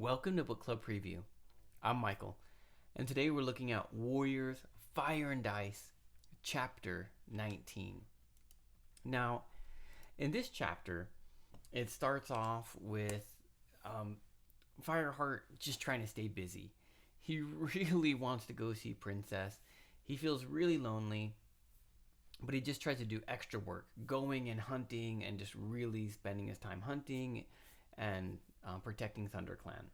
Welcome to Book Club Preview. I'm Michael, and today we're looking at Warriors Fire and Dice, Chapter 19. Now, in this chapter, it starts off with Fireheart just trying to stay busy. He really wants to go see Princess. He feels really lonely, but he just tries to do extra work, going and hunting and just really spending his time hunting and protecting ThunderClan.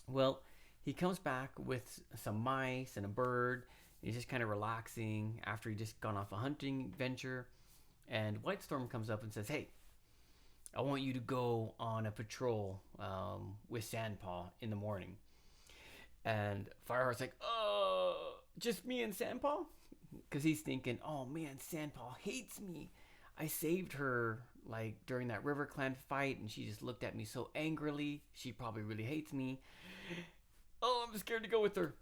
Well, he comes back with some mice and a bird. He's just kind of relaxing after he just gone off a hunting venture. And Whitestorm comes up and says, "Hey, I want you to go on a patrol with Sandpaw in the morning." And Fireheart's like, just me and Sandpaw? Because he's thinking, oh man, Sandpaw hates me. I saved her like during that River Clan fight, and she just looked at me so angrily. She probably really hates me. Oh, I'm scared to go with her.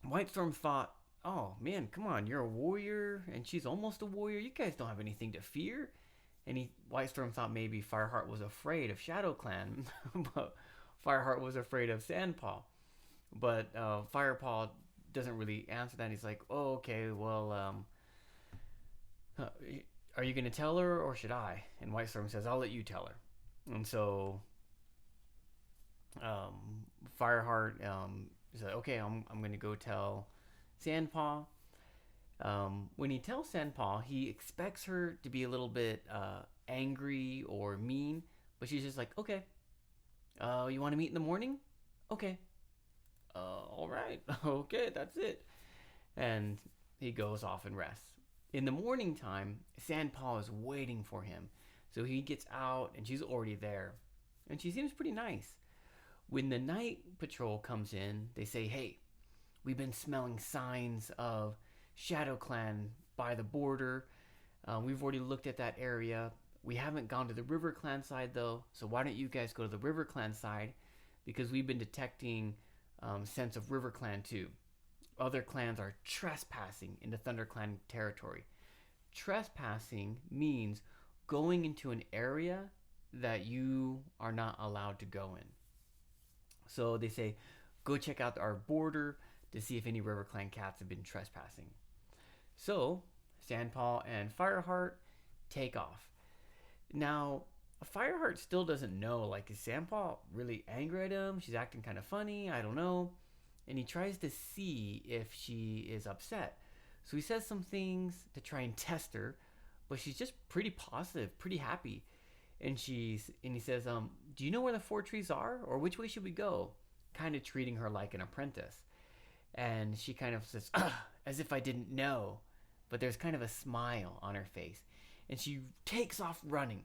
Whitestorm thought, oh man, come on, you're a warrior, and she's almost a warrior. You guys don't have anything to fear. And Whitestorm thought maybe Fireheart was afraid of ShadowClan, but Fireheart was afraid of Sandpaw. But Firepaw doesn't really answer that. He's like, oh, okay, well, are you going to tell her or should I? And Whitestorm says, I'll let you tell her. And so Fireheart is like, okay, I'm going to go tell Sandpaw. When he tells Sandpaw, he expects her to be a little bit angry or mean, but she's just like, okay, you want to meet in the morning? Okay. All right. Okay, that's it. And he goes off and rests. In the morning time, Sandpaw is waiting for him. So he gets out and she's already there. And she seems pretty nice. When the night patrol comes in, they say, hey, we've been smelling signs of ShadowClan by the border. We've already looked at that area. We haven't gone to the River Clan side though. So why don't you guys go to the River Clan side? Because we've been detecting sense of River Clan too. Other clans are trespassing into ThunderClan territory. Trespassing means going into an area that you are not allowed to go in. So they say, go check out our border to see if any River Clan cats have been trespassing. So Sandpaw and Fireheart take off. Now, Fireheart still doesn't know, like, is Sandpaw really angry at him? She's acting kind of funny, I don't know. And he tries to see if she is upset. So he says some things to try and test her, but she's just pretty positive, pretty happy. And he says, do you know where the 4 trees are? Or which way should we go? Kind of treating her like an apprentice. And she kind of says, as if I didn't know. But there's kind of a smile on her face. And she takes off running.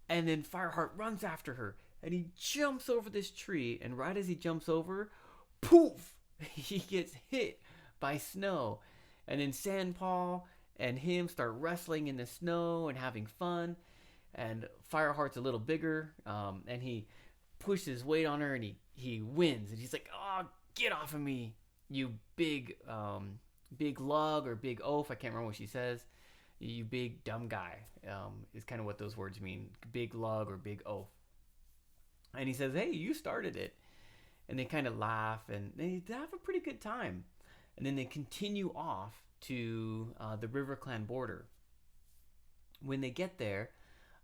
And then Fireheart runs after her. And he jumps over this tree. And right as he jumps over, poof! He gets hit by snow. And then Sandpaw and him start wrestling in the snow and having fun. And Fireheart's a little bigger. And he pushes weight on her and he wins. And he's like, oh, get off of me, you big lug or big oaf. I can't remember what she says. You big dumb guy is kind of what those words mean. Big lug or big oaf. And he says, hey, you started it. And they kind of laugh and they have a pretty good time. And then they continue off to the River Clan border. When they get there,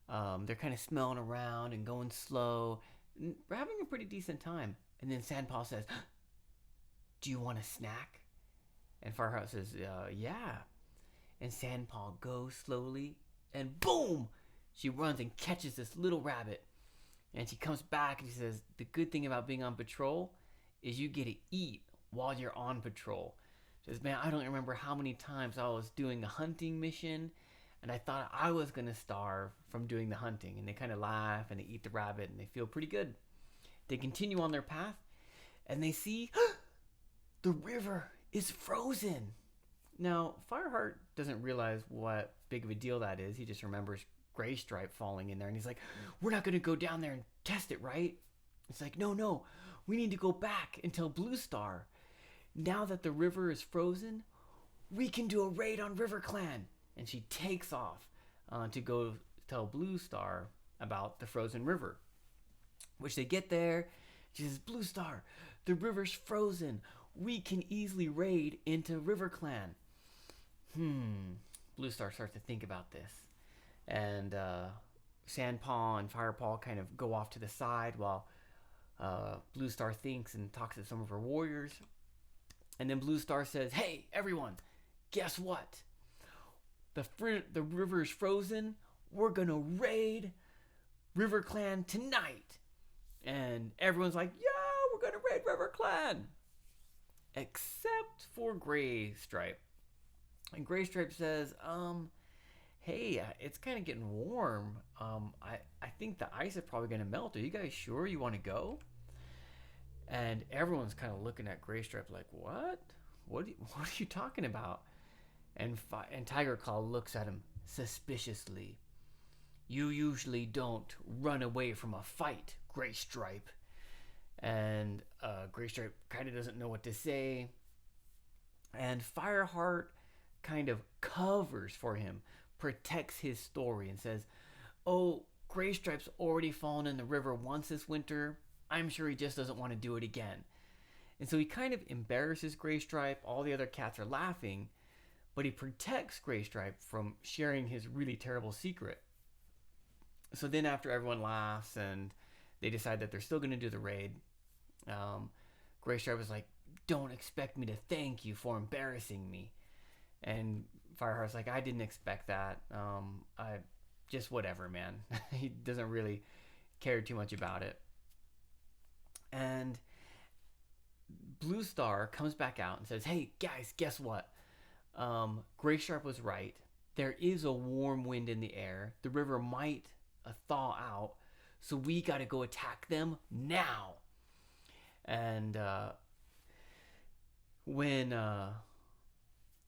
they're kind of smelling around and going slow. And we're having a pretty decent time. And then Sandpaw says, do you want a snack? And Fireheart says, yeah. And Sandpaw goes slowly and boom! She runs and catches this little rabbit. And she comes back and she says, the good thing about being on patrol is you get to eat while you're on patrol. She says, man, I don't remember how many times I was doing a hunting mission and I thought I was going to starve from doing the hunting. And they kind of laugh and they eat the rabbit and they feel pretty good. They continue on their path and they see the river is frozen. Now, Fireheart doesn't realize what big of a deal that is. He just remembers Graystripe falling in there. And he's like, we're not going to go down there and test it, right? It's like, no. We need to go back and tell Bluestar. Now that the river is frozen, we can do a raid on River Clan. And she takes off to go tell Bluestar about the frozen river. Which they get there. She says, Blue Star, the river's frozen. We can easily raid into River Clan. Blue Star starts to think about this. And Sandpaw and Firepaw kind of go off to the side while Blue Star thinks and talks to some of her warriors. And then Blue Star says, hey, everyone, guess what? The river is frozen. We're going to raid River Clan tonight. And everyone's like, yeah, we're going to raid River Clan. Except for Gray Stripe. And Gray Stripe says, hey, it's kind of getting warm. I think the ice is probably going to melt. Are you guys sure you want to go? And everyone's kind of looking at Gray Stripe like, what? What are you talking about? And Tiger Claw looks at him suspiciously. You usually don't run away from a fight, Gray Stripe. And Gray Stripe kind of doesn't know what to say. And Fireheart kind of covers for him, protects his story, and says, oh, Gray Stripe's already fallen in the river once this winter. I'm sure he just doesn't want to do it again. And so he kind of embarrasses Gray Stripe. All the other cats are laughing, but he protects Gray Stripe from sharing his really terrible secret. So then after everyone laughs and they decide that they're still going to do the raid, Gray Stripe was like, don't expect me to thank you for embarrassing me. And Fireheart's like, I didn't expect that. I just whatever, man. He doesn't really care too much about it. And Blue Star comes back out and says, hey, guys, guess what? Gray Stripe was right. There is a warm wind in the air. The river might thaw out. So we got to go attack them now. And when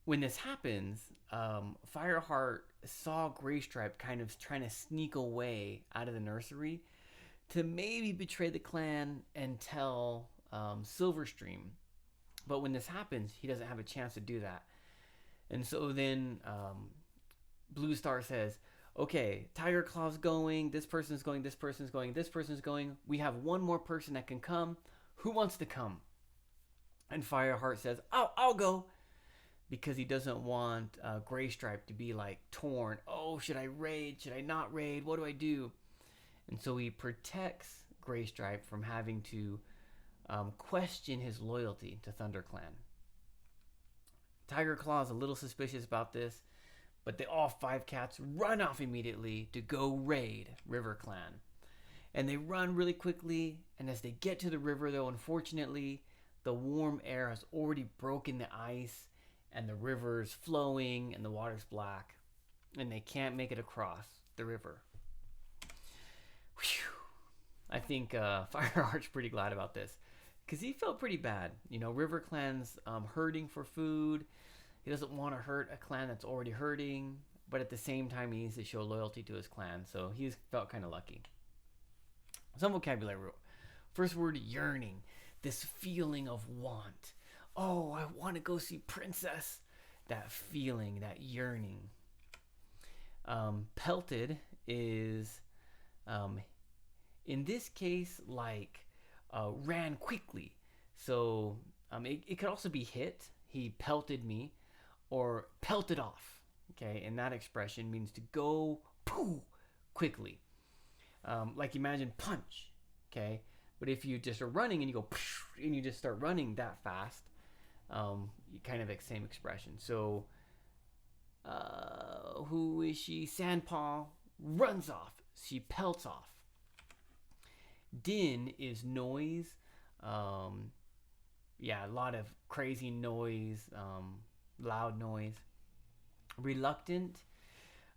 this happens, Fireheart saw Gray Stripe kind of trying to sneak away out of the nursery to maybe betray the clan and tell Silverstream. But when this happens, he doesn't have a chance to do that. And so then Blue Star says, okay, Tiger Claw's going, this person's going, this person's going, this person's going. We have one more person that can come. Who wants to come? And Fireheart says, I'll go. Because he doesn't want Gray Stripe to be like torn. Oh, should I raid? Should I not raid? What do I do? And so he protects Gray Stripe from having to question his loyalty to ThunderClan. Tiger Claw is a little suspicious about this, but all 5 cats run off immediately to go raid River Clan. And they run really quickly, and as they get to the river, though, unfortunately, the warm air has already broken the ice, and the river's flowing, and the water's black, and they can't make it across the river. Whew. I think Fireheart's pretty glad about this, because he felt pretty bad. You know, River Clan's hurting for food. He doesn't want to hurt a clan that's already hurting, but at the same time, he needs to show loyalty to his clan, so he's felt kind of lucky. Some vocabulary. First word, yearning. This feeling of want. Oh, I want to go see Princess. That feeling, that yearning. Pelted is, in this case, like ran quickly. So it could also be hit. He pelted me, or pelted off. Okay, and that expression means to go poo quickly. Like imagine punch. Okay, but if you just are running and you go and you just start running that fast, you kind of same expression. So who is she? Sandpaw runs off. She pelts off. Din is noise. Yeah, a lot of crazy noise, loud noise. Reluctant,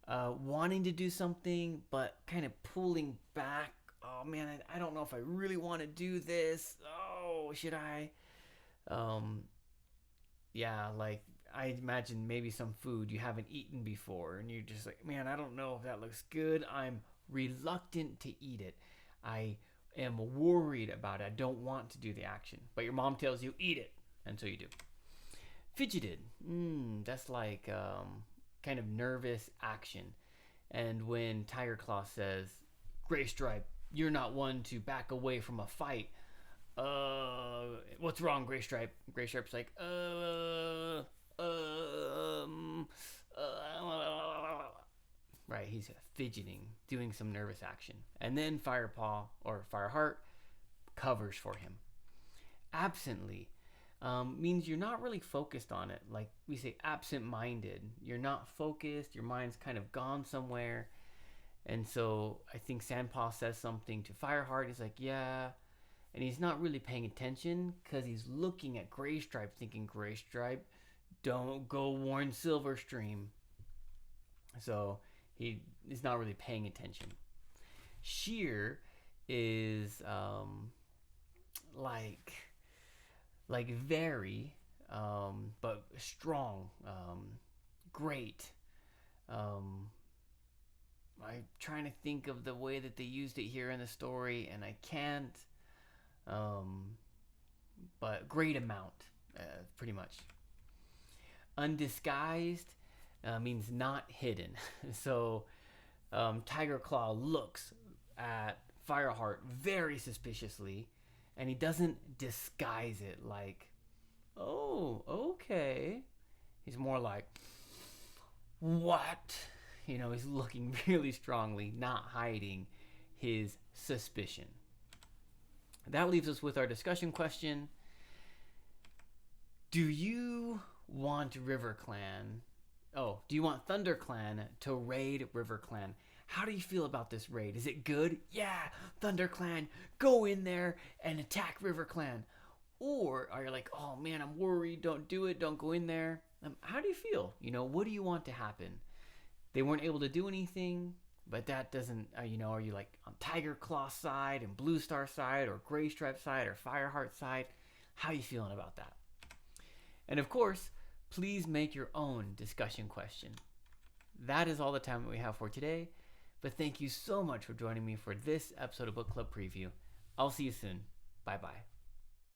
wanting to do something but kind of pulling back. Oh man, I don't know if I really want to do this. Oh, should I? Yeah, like I imagine maybe some food you haven't eaten before and you're just like, man, I don't know if that looks good. I'm reluctant to eat it. I am worried about it. I don't want to do the action. But your mom tells you, eat it. And so you do. Fidgeted. That's like kind of nervous action. And when Tiger Claw says, Gray Stripe, you're not one to back away from a fight. What's wrong, Gray Stripe? Gray Stripe's like, right, he's fidgeting, doing some nervous action. And then Firepaw, or Fireheart, covers for him. Absently means you're not really focused on it. Like we say, absent-minded. You're not focused, your mind's kind of gone somewhere. And so I think Sandpaw says something to Fireheart. He's like, yeah. And he's not really paying attention because he's looking at Gray Stripe, thinking, Gray Stripe, don't go warn Silverstream. So he is not really paying attention. Sheer is like very, but strong, great. I'm trying to think of the way that they used it here in the story, and I can't. But great amount, pretty much. Undisguised means not hidden. So Tiger Claw looks at Fireheart very suspiciously, and he doesn't disguise it like, oh, okay. He's more like, what? You know, he's looking really strongly, not hiding his suspicion. That leaves us with our discussion question. Do you want RiverClan? Oh, do you want ThunderClan to raid RiverClan? How do you feel about this raid? Is it good? Yeah, ThunderClan, go in there and attack RiverClan. Or are you like, oh man, I'm worried, don't do it, don't go in there. How do you feel? You know, what do you want to happen? They weren't able to do anything, but that doesn't, you know, are you like on Tiger Claw side and Blue Star side or Gray Stripe side or Fireheart side? How are you feeling about that? And of course, please make your own discussion question. That is all the time that we have for today, but thank you so much for joining me for this episode of Book Club Preview. I'll see you soon. Bye-bye.